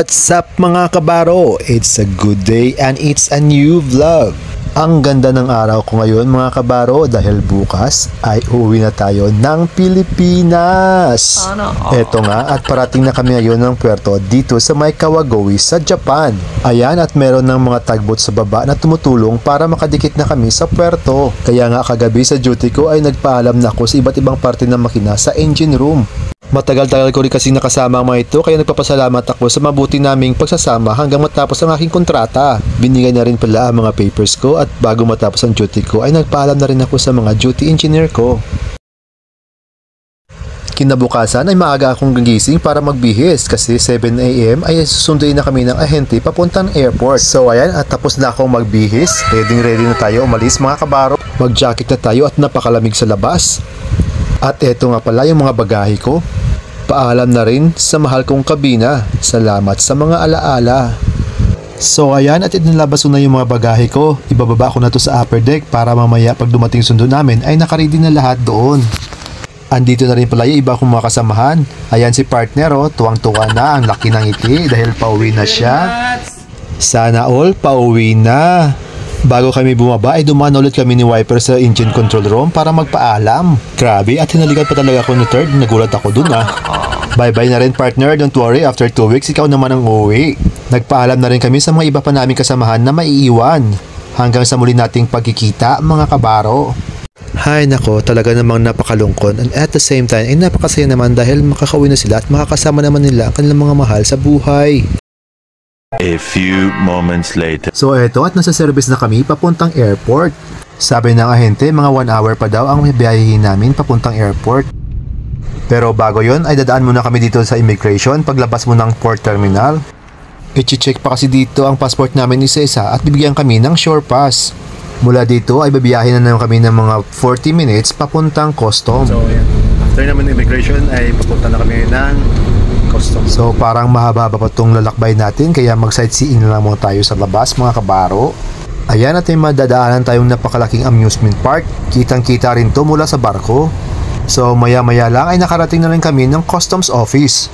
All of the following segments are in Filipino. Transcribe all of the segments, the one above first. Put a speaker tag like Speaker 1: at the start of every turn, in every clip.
Speaker 1: What's up mga kabaro? It's a good day and it's a new vlog. Ang ganda ng araw ko ngayon mga kabaro dahil bukas ay uuwi na tayo ng Pilipinas. Eto nga at parating na kami ngayon ng puerto dito sa may Kawagoe sa Japan. Ayan at meron ng mga tugboat sa baba na tumutulong para makadikit na kami sa puerto. Kaya nga kagabi sa duty ko ay nagpaalam na ako sa iba't ibang parte ng makina sa engine room. Matagal-tagal ko rin kasi nakasama ang mga ito kaya nagpapasalamat ako sa mabuti naming pagsasama hanggang matapos ang aking kontrata. Binigay na rin pala ang mga papers ko at bago matapos ang duty ko ay nagpaalam na rin ako sa mga duty engineer ko. Kinabukasan ay maaga akong gigising para magbihis kasi 7 AM ay susunduin na kami ng ahente papuntang airport. So ayan at tapos na akong magbihis. Ready na tayo umalis mga kabaro. Mag-jacket na tayo at napakalamig sa labas. At eto nga pala yung mga bagahe ko. Paalam na rin sa mahal kong kabina. Salamat sa mga alaala. So ayan at inilabas ko na yung mga bagahe ko. Ibababa ko na to sa upper deck para mamaya pag dumating sundo namin ay nakaready na lahat doon. Andito na rin pala yung iba kong mga kasamahan. Ayan si partner oh, tuwang-tuwa na, ang laki ng ngiti dahil pauwi na siya. Sana all pauwi na. Bago kami bumaba ay dumaan ulit kami ni Wiper sa engine control room para magpaalam. Grabe at hinalikan pa talaga ako ni Third, nagulat ako dun ah. Bye bye na rin partner, don't worry, after 2 weeks ikaw naman ang uuwi. Nagpaalam na rin kami sa mga iba pa naming kasamahan na maiiwan. Hanggang sa muli nating pagkikita mga kabaro. Hay nako, talaga namang napakalungkot and at the same time ay napakasaya naman dahil makakauwi na sila at makakasama naman nila ang kanilang mga mahal sa buhay.
Speaker 2: A few moments later.
Speaker 1: So eto at nasa service na kami papuntang airport. Sabi ng ahente mga 1 hour pa daw ang biyahehin namin papuntang airport. Pero bago yon ay dadaan muna kami dito sa immigration paglabas mo ng port terminal. I-check pa kasi dito ang passport namin isa-isa at bibigyan kami ng shore pass. Mula dito ay babiyahin na naman kami ng mga 40 minutes papuntang custom. So yan. After naman immigration ay papunta na kami ng custom. So parang mahaba-haba pa itong lalakbay natin kaya mag-sightseeing na lang muna tayo sa labas mga kabaro. Ayan at may madadaanan tayong napakalaking amusement park. Kitang-kita rin to mula sa barko. So maya-maya lang ay nakarating na rin kami ng customs office.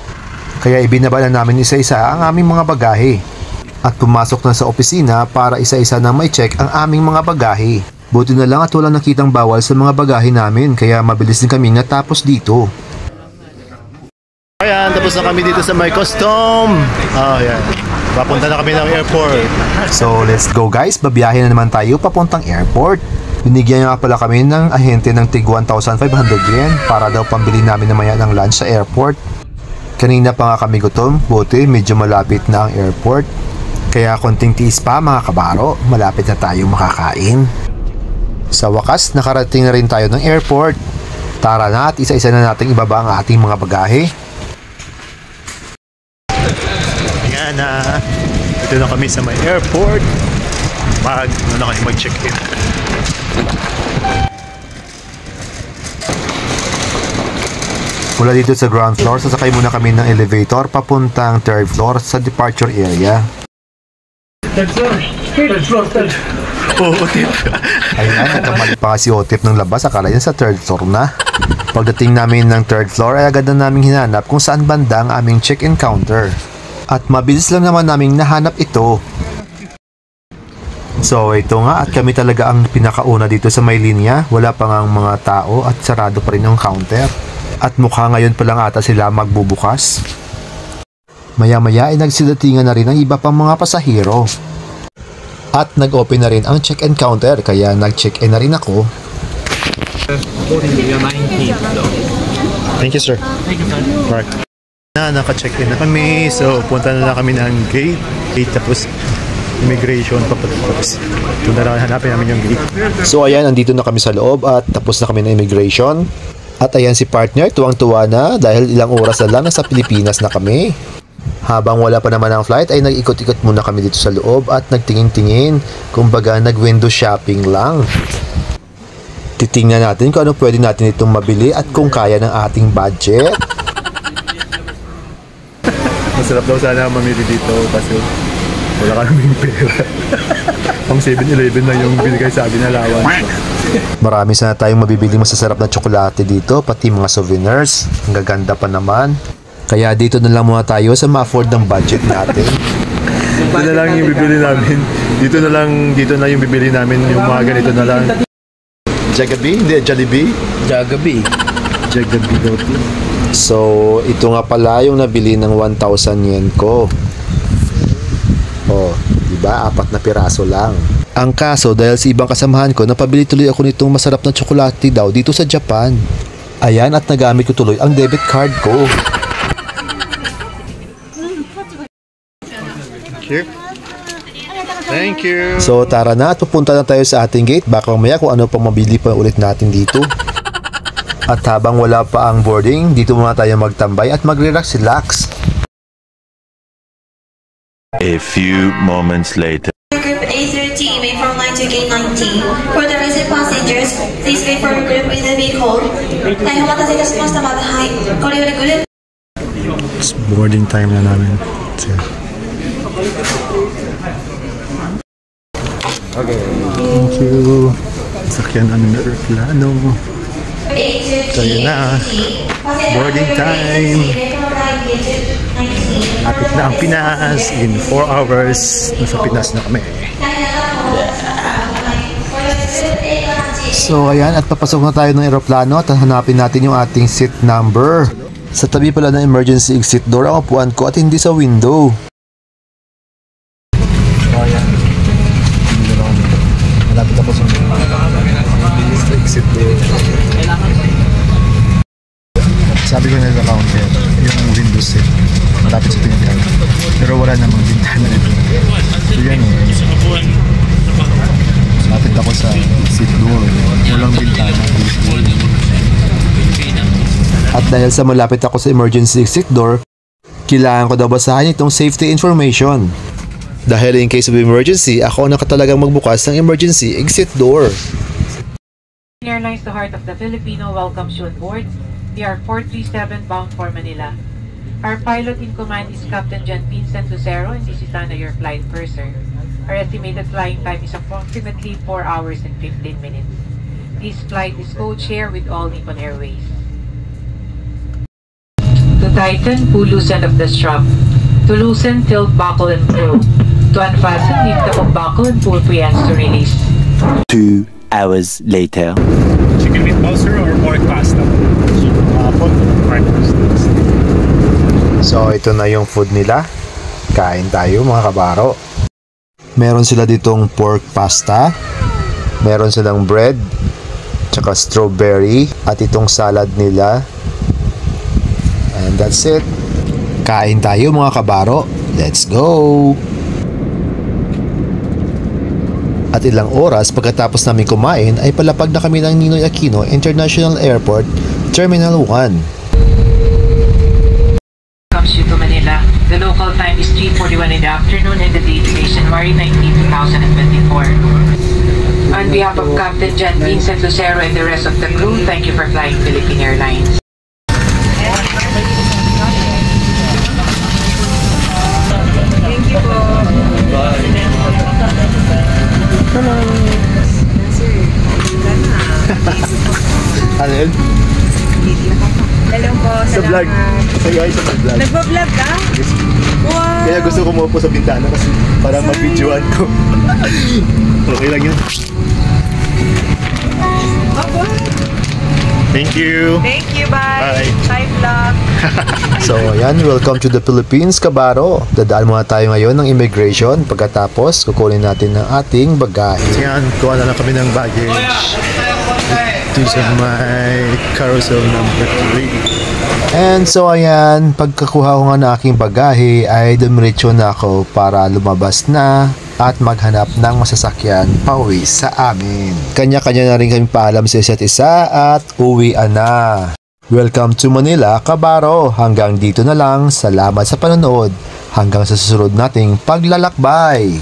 Speaker 1: Kaya ibinaba na namin isa-isa ang aming mga bagahe. At pumasok na sa opisina para isa-isa na may check ang aming mga bagahe. Buti na lang at walang nakitang bawal sa mga bagahe namin kaya mabilis din kami natapos dito. Ayan, tapos na kami dito sa my custom. Ayan. Papunta na kami ng airport. So let's go guys, babiyahin na naman tayo papuntang airport. Binigyan nga pala kami ng ahente ng tig 1,500 yen para daw pambili namin namaya ng lunch sa airport. Kanina pa nga kami gutom, buti medyo malapit na ang airport. Kaya konting tiis pa mga kabaro, malapit na tayo makakain. Sa wakas, nakarating na rin tayo ng airport. Tara na at isa-isa na nating ibaba ang ating mga bagahe. Ayan na, ito na kami sa may airport. Mag-check-in. Mula dito sa ground floor, sasakay muna kami ng elevator papuntang 3rd floor sa departure area.
Speaker 3: Third floor.
Speaker 1: Oh, Otip. Ayan, nagkamali pa kasi Otip ng labas. Akala niya sa 3rd floor na. Pagdating namin ng 3rd floor ay agad na namin hinanap kung saan banda ang aming check-in counter. At mabilis lang naman naming nahanap ito. So ito nga at kami talaga ang pinakauna dito sa may linya. Wala pa ngang mga tao at sarado pa rin yung counter. At mukha ngayon pa lang ata sila magbubukas. Maya-maya ay nagsidatingan na rin ang iba pang mga pasahero. At nag-open na rin ang check-in counter kaya nag-check-in na rin ako. Thank you sir.
Speaker 3: Thank you, sir.
Speaker 1: Right. Naka-check-in na kami. So punta na lang kami ng gate. Tapos immigration papatapos. Ito na lang hanapin namin yung gate. So ayan, andito na kami sa loob at tapos na kami ng immigration. At ayan si partner, tuwang-tuwa na dahil ilang oras na lang nasa Pilipinas na kami. Habang wala pa naman ang flight ay nag-ikot-ikot muna kami dito sa loob at nagtingin-tingin. Kumbaga nag-window shopping lang. Titingnan natin kung ano pwede natin itong mabili at kung kaya ng ating budget. Masarap daw sana mamili dito kasi wala ka naming pera. Pang 7-Eleven na yung binigay sa akin na allowance. Marami sana tayong mabibili masasarap na tsokolate dito, pati mga souvenirs. Ang gaganda pa naman. Kaya dito na lang muna tayo sa ma-afford ng budget natin.
Speaker 4: Dito na lang yung bibili namin. Dito na yung bibili namin yung mga ganito na lang. Jagabi? Hindi, Jollibee?
Speaker 3: Jagabi.
Speaker 4: Jagabi daw to.
Speaker 1: So, ito nga pala yung nabili ng 1,000 yen ko. Oh, diba? 4 na piraso lang. Ang kaso, dahil sa ibang kasamahan ko, napabili tuloy ako nitong masarap na tsokolate daw dito sa Japan. Ayan, at nagamit ko tuloy ang debit card ko.
Speaker 4: Thank you.
Speaker 1: So tara na at pupunta na tayo sa ating gate. Baka mamaya kung ano pang mabili pa ulit natin dito. At habang wala pa ang boarding, dito muna tayo magtambay at magre-relax.
Speaker 2: A few moments later.
Speaker 5: Group A30 may from line to gate 19. For the recent passengers, please wait for the group in the vehicle. 大変お待たせいたしましたまだはい。これよりグループ
Speaker 4: It's boarding time na namin. Okay. Thank you. Sakyan ang aeroplano.
Speaker 5: A30
Speaker 4: Tayo na. Boarding time. Lapit na ang Pinas. In 4 hours, nasa Pinas na kami.
Speaker 1: So ayan, at papasok na tayo ng eroplano at hanapin natin yung ating seat number. Sa tabi pala ng emergency exit door ang upuan ko at hindi sa window.
Speaker 4: So ayan. Malapit ako sa exit door. Sabi ko na sa counter, yung window seat, malapit sa pinagkala. Pero wala namang bintana nito. So yan malapit ako sa exit door. Walang bintana.
Speaker 1: At dahil sa malapit ako sa emergency exit door, kailangan ko daw basahin itong safety information. Dahil in case of emergency, ako na katalagang magbukas ng emergency exit door.
Speaker 6: Airlines, the heart of the Filipino, welcomes you on board. We are 437 bound for Manila. Our pilot in command is Captain John Vincent Lucero, and this is Ana, your flight purser. Our estimated flying time is approximately 4 hours and 15 minutes. This flight is code-share with all Nippon Airways. To tighten, pull loose end of the strap. To loosen, tilt, buckle, and throw. To unfasten, lift the buckle and pull free ends to release.
Speaker 2: 2 hours later.
Speaker 4: Chicken meatballs sir or pork pasta? Pork pasta.
Speaker 1: So ito na yung food nila. Kain tayo mga kabaro. Meron sila ditong pork pasta. Meron silang bread. Tsaka strawberry. At itong salad nila. And that's it. Kain tayo mga kabaro. Let's go! At ilang oras pagkatapos namin kumain ay palapag na kami ng Ninoy Aquino International Airport, Terminal 1.
Speaker 6: Comes you to Manila. The local time is 3:41 in the afternoon and the date is January 19, 2024. On behalf of Captain John Vincent Lucero and the rest of the crew, thank you for flying Philippine Airlines.
Speaker 4: Ano yun?
Speaker 7: Hello po,
Speaker 4: Sa vlog. Say hi sa vlog.
Speaker 7: Nagpa-vlog ka? Wow!
Speaker 4: Kaya gusto ko umupo sa bintana kasi para mag-videoan ko. Okay lang yun.
Speaker 7: Opo.
Speaker 4: Thank you.
Speaker 7: Thank you, bye.
Speaker 4: Bye.
Speaker 7: Bye, vlog.
Speaker 1: So ayan, welcome to the Philippines, kabaro. Dadaan muna tayo ngayon ng immigration. Pagkatapos, kukunin natin ang ating bagahe.
Speaker 4: Yan, kuha na lang kami ng baggage. Ito sa my carousel number 3.
Speaker 1: And so ayan, pagkakuha ko nga ng aking bagahe ay dumiretso na ako para lumabas na at maghanap ng masasakyan pauwi sa amin. Kanya-kanya na rin kami paalam sa isa't isa at uwian na. Welcome to Manila, kabaro. Hanggang dito na lang. Salamat sa panonood. Hanggang sa susunod nating paglalakbay.